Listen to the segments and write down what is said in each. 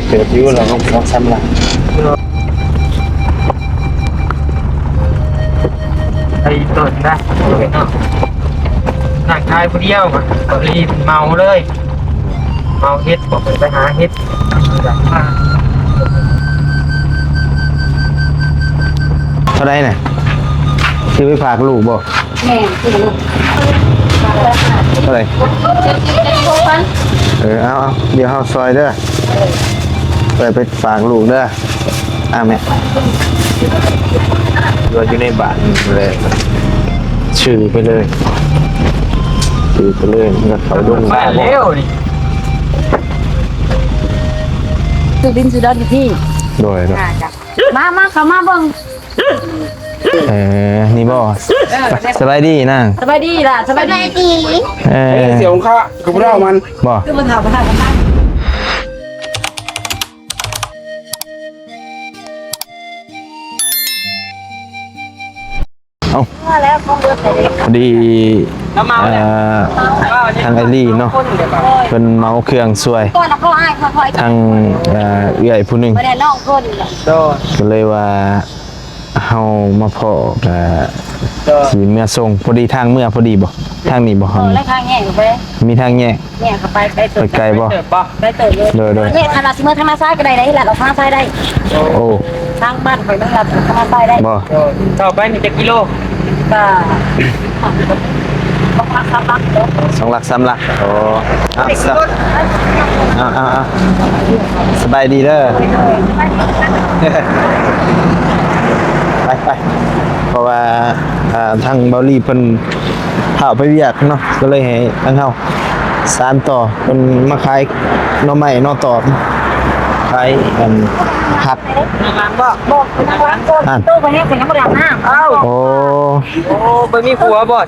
เติบอยู่แล้วก็ต้องซ้ำละไอ้ต้นได้เนาะหนังทายผู้เดียวก็รีบเมาเลยเมาเฮ็ดบอกไปหาเฮ็ดอย่างมาก เท่าไรน่ะซื้อไปฝากลูกบ่ แม่ที่ลูก เท่าไรเอาเดี๋ยวเฮาซอยเด้อไปฝากลูกเด้อแม่อยู่ในบ้านเลยชื่อไปเลยชื่อไปเลยเงินเขาดง ไปเร็วนี่ สุดินสุดาอยู่ที่ โดยเนาะ มาเข้ามาเบิ่ง นี่บ่สบายดีนาง สบายดีล่ะสบายดี เสียงข้ากับเรามัน บ่ คือมันถามกัน เอา ว่าแล้วคงเบิดไปเลย พอดี แล้วเมาเนี่ย ทางไอรี่เนาะเพิ่นเมาเครื่องซวย ก่อนนะพ่ออ้ายค่อย ทางเอื้อยผู้หนึง ๆบ่ได้น้องคน โดน ก็เลยว่าเฮามาพอกับ โดน สิเมื่อส่งพอดีทางเมื่อพอดีบ่ทางนี้บ่ เอ ครับ อแล้วข้างแง่ไป มีทางแยก แง่เข้าไปไป ไปไกลบ่ เติบบ่ ไปเติบเลย โดย เฮ็ดขนาดสิมื้อทางมาซ้ายก็ได้แหละเราทางซ้ายได้ โอ้ ทางบ้านข่อยนั่งรับทางมาซ้ายได้ บ่ โดนต่อไปนี่จะกิโล ก็ต้องรักษารักเด้อ สองหลักสามหลักโอ้เอาสบายดีเด้อ ไปเพราะว่าทางเบาลี่เพิ่นพาไปเวียกเนาะก็เลยให้ทางเฮาสานต่อเพิ่นมาขายหน่อไม้หน่อตอบขายผัก งานบ่ บอกนางรักคนตู้ไปให้เป็นยังบ่ได้อาบน้ำเอ้า โอ้ โอ้ไปมีผัวบ่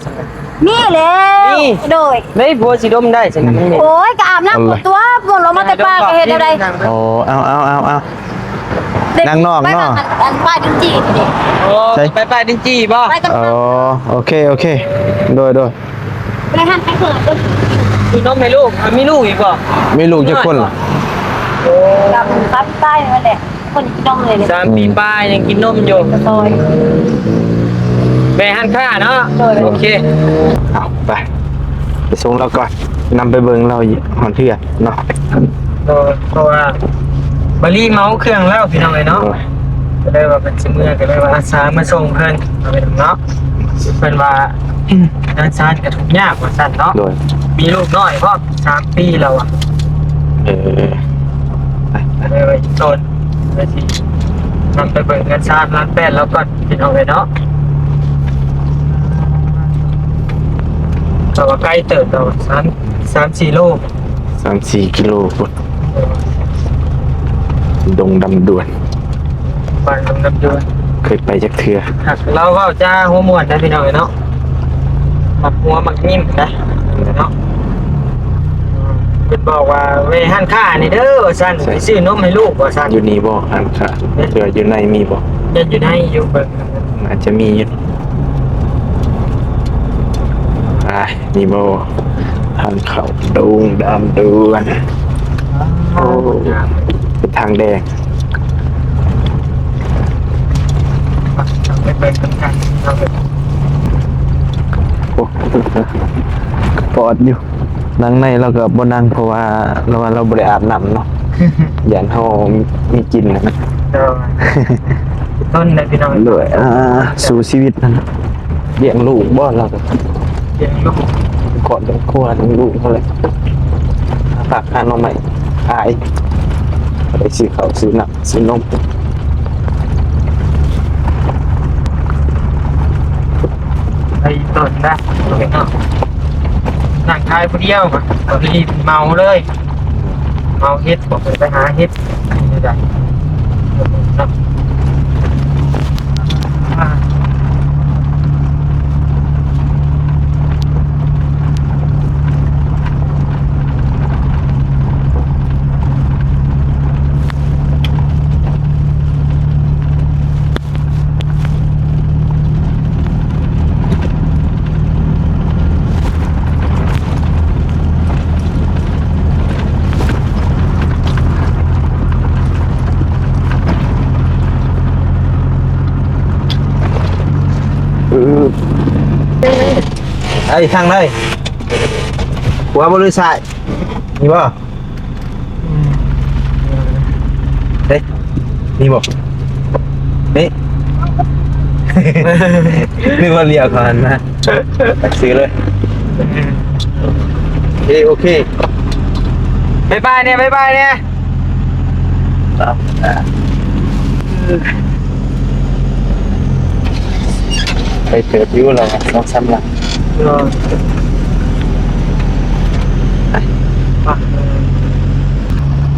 นี่แล้ว นี่ โดย ได้ผัวสิดมได้สินะ โอ้ยก็อาบน้ำหมดตัวฝนลงมาแต่ปลาก็เฮ็ดอะไร โอ้เอานั่งนอกเนาะ อันป้ายดินจีนดิ โอ้ไปดินจีบ่ ไปกัน อ๋อโอเคโดย ไปหันไปเขินก็ มีนมให้ลูกมีลูกอีกบ่ มีลูกจักคนเหรอ โอ้ ดำซับใต้นั่นแหละคนกินนมเลยเนี่ย 3 ปีป้ายังกินนมอยู่ ซอย ไปหันค่าเนาะโอเค เอาไปส่งเราก่อนนำไปเบิ่งเราหอนเทื่อเนาะ เพราะว่าบารีเมาเครื่องแล้วพี่น้องเลยเนาะก็เลยว่าเป็นสิเมื่อก็เลยว่าอาสามาส่งเพิ่นเอาไปเนาะเพิ่นว่าอาสาก็ทุกข์ยากว่าซั่นเนาะ โดย มีลูกน้อยเพราะ3 ปีแล้วอ่ะ ไป ก็เลยว่าโดนไปสินำไปเบิ่งเงินชาติ1,800,000แล้วก็พี่น้องเลยเนาะก็ว่าใกล้เติบแล้ว3-4 โล 3-4 กิโลพุ่นดงดำด่วน บ้านลำน้ำเดือน เคยไปจักเทื่อ หักเราก็จ้าหัวม่วนนะพี่น้องเนาะมักหัวมักนิ่มนะเนาะเป็นบอกว่าเว้หันค่านี่เด้อว่าซั่นไปซื้อนมให้ลูกว่าซั่น อยู่นี่บ่อันค่ะเทื่ออยู่ในมีบ่ จะอยู่ในอยู่เบิ่ง อาจจะมีอยู่นี่บ่ทางเขาดงดำด่วนโอ้เป็นทางแดง ไปเบิ่งกันเอาไป โอ้ปอดอยู่นั่งในเราก็บ่นั่งเพราะว่าเราบ่ได้อาบน้ำเนาะ ย่านเฮามีกินนะ เด้อต้นเลยพี่น้อง เลยสู่ชีวิตนั่นเลี้ยงลูกบ่เราก็ เลี้ยงลูก กอดกันคั่วเลี้ยงลูกเท่าไหร่ฝากหาน้องใหม่ขายไปซื้อข้าวซื้อน้ำซื้อนม ไอ้ต้นได้เนาะนั่งทายผู้เดียวก็รีบเมาเลยเมาเฮ็ดบอกไปหาเฮ็ดนี่ได้เนาะ ไอ้ทางเลยหัวบริษัทนี่บ่เฮ้ยนี่บ่นี่ นี่ว่าเรียกก่อนนะซื้อเลยโอเค บ๊ายบายเนี่ยบ๊ายบายเนี่ย ครับไปเปิดวิวเราต้องซ้ำละ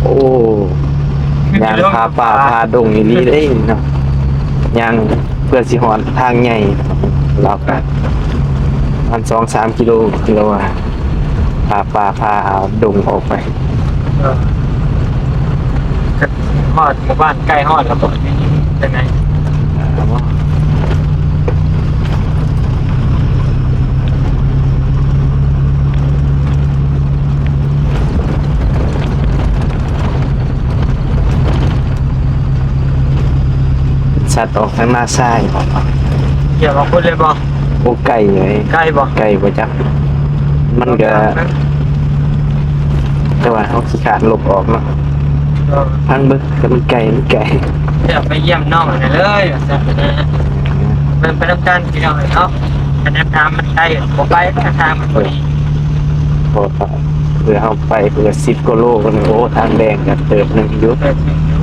โอ้ยางพาป่าพาดงอีนี้ได้เนาะยางเพื่อสิหอนทางใหญ่เราก็มัน2-3 กิโลอะพาป่าพาดงออกไป ฮอดหมู่บ้านใกล้ฮอดแล้วบ่เป็นไง สัตว์ออกทางหน้าซ้าย อย่ามาพูดเลยบ่ โอ้ไก่เลย ใกล้บ่ ไก่บ่จักมันก็แต่ว่าเขาขี้ขาดหลบออกเนาะพังเบิ่งแต่มันไก่ อยากไปเยี่ยมน้องหน่อยเลยมันไปทำการพี่น้องเนาะแต่แนวทางมันใกล้บ่ไปทางมันพอดี พอเพื่อเอาไปเพื่อ10 กว่าโลกันโอ้ทางแดงก็เติบหนึงอยู่ เปิดเสียงอยู่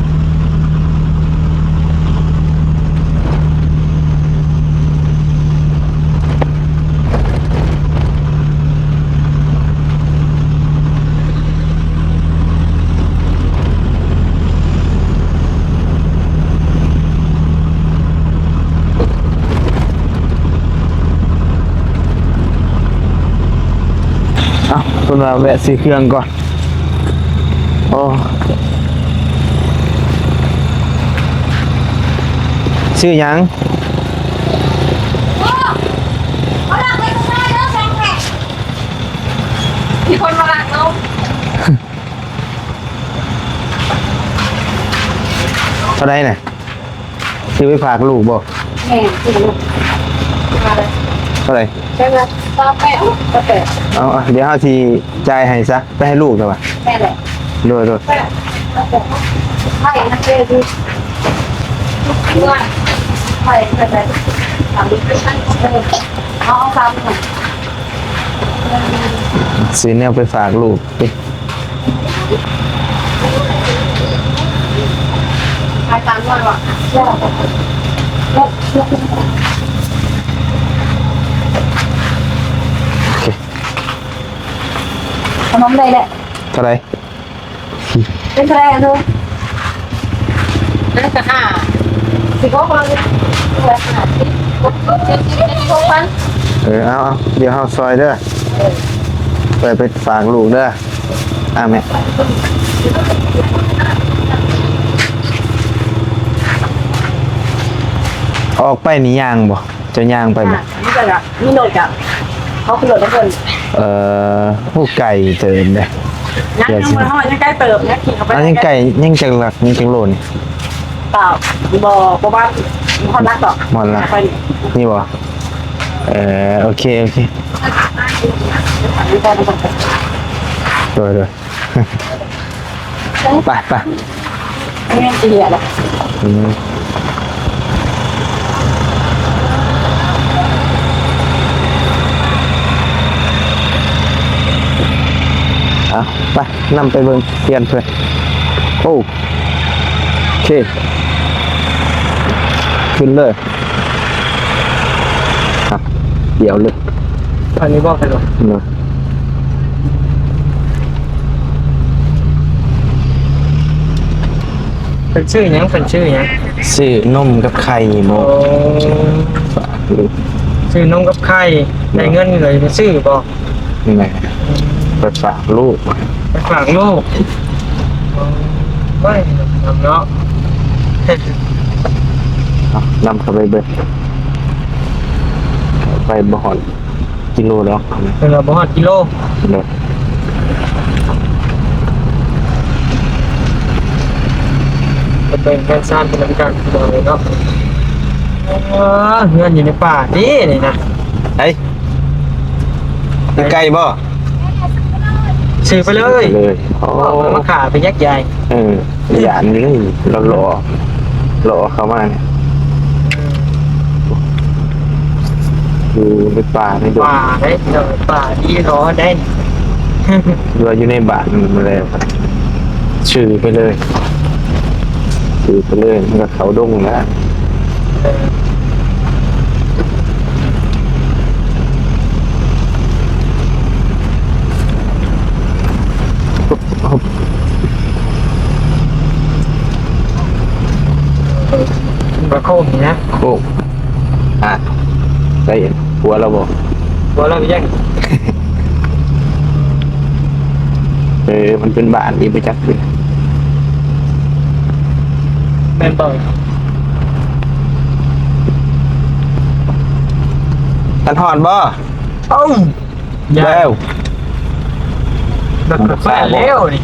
เอ้าคุณมาแวะซื้อเครื่องก่อนโอ้ชื่อหยัง เขาหลักไปข้างหน้าเด้อแฟนแท็กมีคนมาหลักเรา เท่าไรน่ะซื้อไปฝากลูกบ่ แม่ที่ลูกมาเลย เท่าไร ใช่ไหมตาแปะตาแปะ เอาเดี๋ยวเอาทีจ่ายให้ซะไปให้ลูกดีกว่า แม่แหละ โดย แปะตาแปะให้นักเรียนดูด้วยให้ไปทำดิฉันเอาซ้ำหน่อย ซื้อแนวไปฝากลูกดิ ไปตามด้วยว่ะเชื่อขนมเลยแหละ เท่าไร เป็นแรงดูนั่นก็สิบหกพันเลยขนาดที่6,000 เอาเดี๋ยวเอาซอยเด้อไปฝากลูกเด้อแม่ออกไปนี่ย่างบ่จะย่างไปบ่ นี่ก็แบบมีโหลดกับเขาคือโหลดทุกคน ผู้ไก่เติมเด้ ยังมาห่อยังใกล้เติมนะขี่เข้าไป อันยังไก่ยังจังหลักยังจังโลนี่ เปล่าบอกว่ามีคนรักต่อ หมดละ ไป นี่บ่โอเคโดยไป ไม่งั้นจะเหี้ยเลย อืมไปนำไปเบิ่งเปลี่ยนเพื่อนโอเคขึ้นเลยเดี๋ยวเลย อันนี้บอกไปเลย เนาะ เป็นชื่อหยังเป็นชื่อหยัง ซื้อนมกับไข่โม โอ้ ฝากลูก ชื่อนมกับไข่ได้เงินเลยเป็นชื่อบอก นี่ไงไปฝากลูก ไปฝากลูกเฮ้ยทำเนาะ นำเข้าไปเบิดไปบ่หอนกิโลแล้ว เป็นเราบ่ฮอดกิโล เนาะ จะเป็นการสร้างเป็นการบอกเลยเนาะเงินอยู่ในป่าดินี่นะ เฮ้ย ใกล้บ่ ซื้อไปเลย เลยโอ้ มาขาไปยักษ์ใหญ่ หยานนี่เราหล่อเข้ามาเนี่ยดูในป่าในดง ป่าได้เดี๋ยวป่าดีร้อนได้ เรืออยู่ในบ้านมาแล้วชื่อไปเลยมันก็เขาดงแล้วประโคมนี่นะ โอ้ได้หัวเราบอก ว่าเราไปยักษ์ มันเป็นบ้านอีไปจักเลย แม่นบ่อย ตันหอดบ่ เอ้า แล้ว แบบแฟนเร็วนี่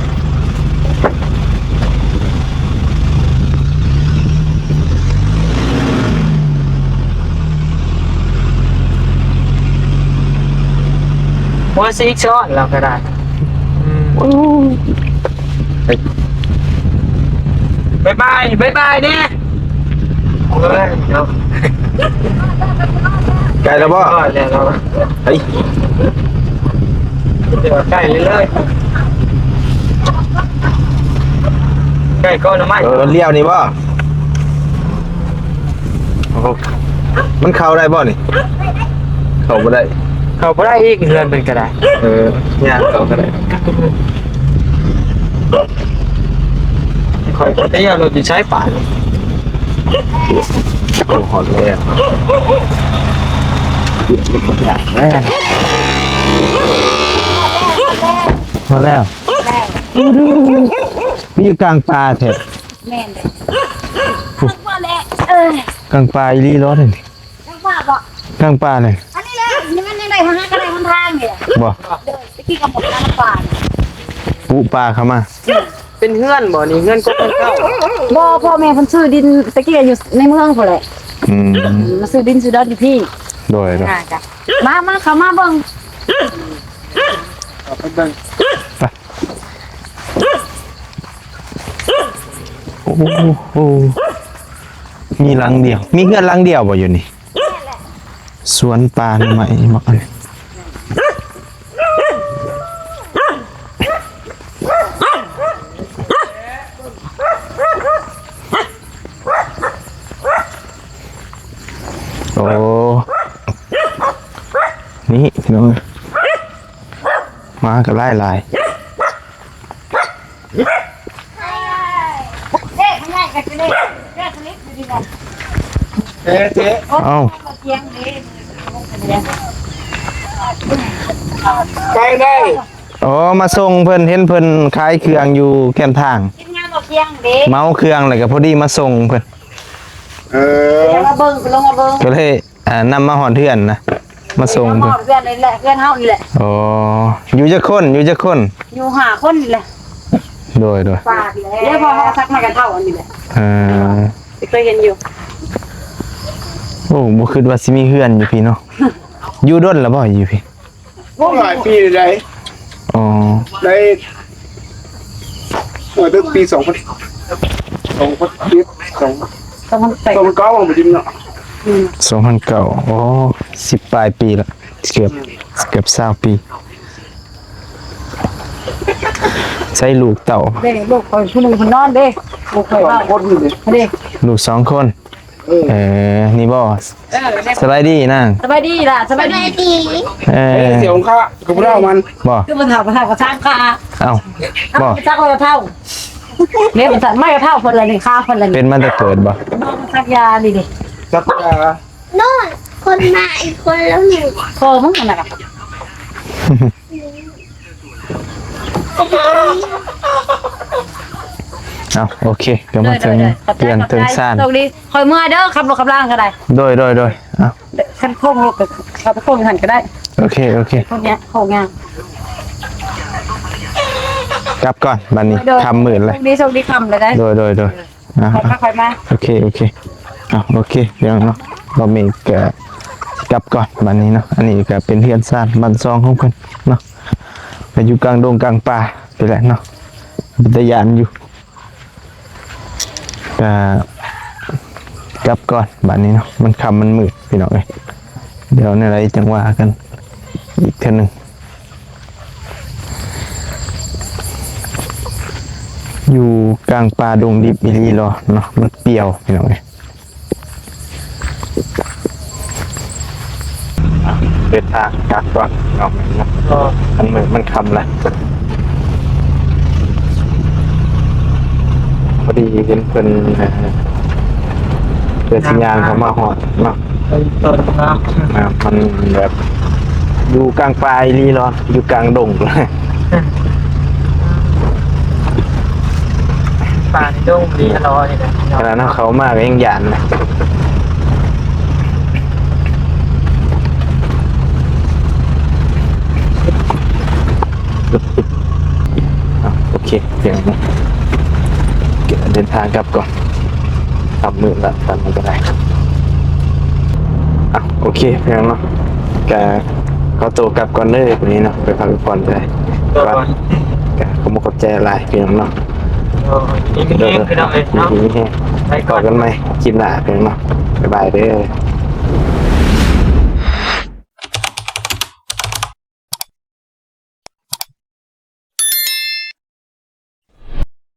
ว่าซีกซ้อนเราก็ได้บายบายเนี่ยเนาะ ไกลแล้วบ่ ก็แล้วเรา เฮ้ย เดี๋ยวใกล้เลยใกล้ก็น้ำมัน เลี้ยวนี่บ่โอ้โหมันเข้าได้บ่นี่เข้าบ่ได้ เขาพอได้อีกเงินเป็นกระดาษ เนี่ยเข้าก็ได้ คอยเตี้ยเราจะใช้ป่าน โอ้หอดเลยอ่ะพอแล้วมีอยู่กลางป่าแท้ แม่นเลยว่าแหละ กลางป่าอีหลีรถนี่ จังว่าบ่ กลางป่าเลย อันนี้แหละนี่มันยังได้ทางก็ได้ทางนี่แหละ บ่ เด้อตะกี้ก็หมดน้ำป่าน ปูป่าเข้ามา เป็นเงื่อนบ่นี่เงื่อนก็เป็นเข้า บ่พ่อแม่เพิ่นซื้อดินตะกี้อยู่ในเมืองพุ่นแหละ มาซื้อดินซื้อดอนอยู่พี่ โดย อ่าจ้ะมาเข้ามาเบิ่ง ไปเบิ่ง โอ้โหมีหลังเดียว มีเงื่อนหลังเดียวบ่อยู่นี่สวนป่าหน่อไม้บักอันโอ้นี่พี่น้องมากับไล่ เด็กมันใหญ่กันเด็กเด็กเล็กอยู่ดีกัน เจ๊ เอ้า เตียงนี้ ไปได้ อ๋อมาส่งเพิ่นเห็นเพิ่นขายเครื่องอยู่แคมทาง กินงานบ่เตียงเด็ก เมาเครื่องเลยก็พอดีมาส่งเพิ่น มาเบิ่งลงมาเบิ่ง ก็เลยนำมาหอนเทือนนะมาส่ง เพื่ เพิ่น อนนี่แหละเพื่อนเฮานี่แหละ อ๋ออยู่จักคนอยู่จักคน อยู่5คนนี่แหละ โดย ฝากเดี๋ยวพอเฮาซักมากันเท่าอันนี้แหละ เอ่อ เคยเห็นอยู่ โอ้บ่คิดว่าสิมีเฮือนอยู่พี่เนาะอยู่ด้นแล้วบ่อยู่พี่ หลายปีเลย อ๋อ ได้ตั้งปี2000 2009ผมไปดินเนาะ 2009อ๋อ10ปลายปีแล้วเกือบ20ปีใช้ลูกเต่า เด้ลูกคอยผู้นึงคนนอนเด้ลูกคอยว่า คนอยู่นี่ เด้ ลูก2คนนี่บ่สบายดีนาง สบายดีล่ะสบายดี เสียงข้ากับเรามัน บ่ คือมันถามกระทางค่ะ เอ้าบ่ ซักกระเท่าเนี่ยมันไม่กระเท่าคนละนี่ค่าคนละนี่ เป็นมาแต่เกิดบ่ น้องซักยาดิดิ สักยา โน่นคนมาอีกคนแล้วหนึ่ง โทรมึงกันนะครับ เอาโอเคเดี๋ยวมาถึงเปลี่ยนถึงซ่าน ตรงนี้คอยเมื่อยเด้อขับรถขับล่างก็ได้ โดยเอา ขั้นโค้งรถขับโค้งหันก็ได้ โอเค พวกเนี้ยโค้งยาง กลับก่อนบัดนี้ทำหมื่นเลย โชคดีคำเลยได้ โดยอ่ะ คอยมา โอเคเอาโอเคเดี๋ยวเนาะเรามีก กลับก่อนบัดนี้เนาะอันนี้ก็เป็นเฮือนซ่านบ้านซองของเพิ่นเนาะก็อยู่กลางดงกลางป่าไปแหละเนาะเป็นตะยานอยู่ก็กลับก่อนบัดนี้เนาะมันค่ำมันมืดพี่น้องเอ้ยเดี๋ยวในไรจังว่ากันอีกเทื่อนึงอยู่กลางป่าดงดิบอีหลีรอเนาะมันเปรี่ยวพี่น้องเอ้ยเดินทางกลับก่อนเนาะมันเหมือนมันคำละพอดีเห็นเพิ่นเดินสัญญาณเขามาหอดเนาะ ไปต้นเนาะ มันแบบอยู่กลางป่าอีหลีรออยู่กลางดงเลย ป่าในดงดีรอนี่นะ ขนาดนั้นเขามากยังหยานนะโอเคเดี๋ยวนะเดินทางกลับก่อนทำมือละตอนนี้ก็ได้โอเคเพียงเนาะแกเขาโตกลับก่อนเลยวันนี้เนาะไปพักผ่อนเลยว่าแกเขามาขอบใจอะไรเพียงเนาะ นี่มีเองคือเราเลยเนาะ ไปก่อนกันไหมกินหนาเพียงเนาะบ๊ายบายเด้อ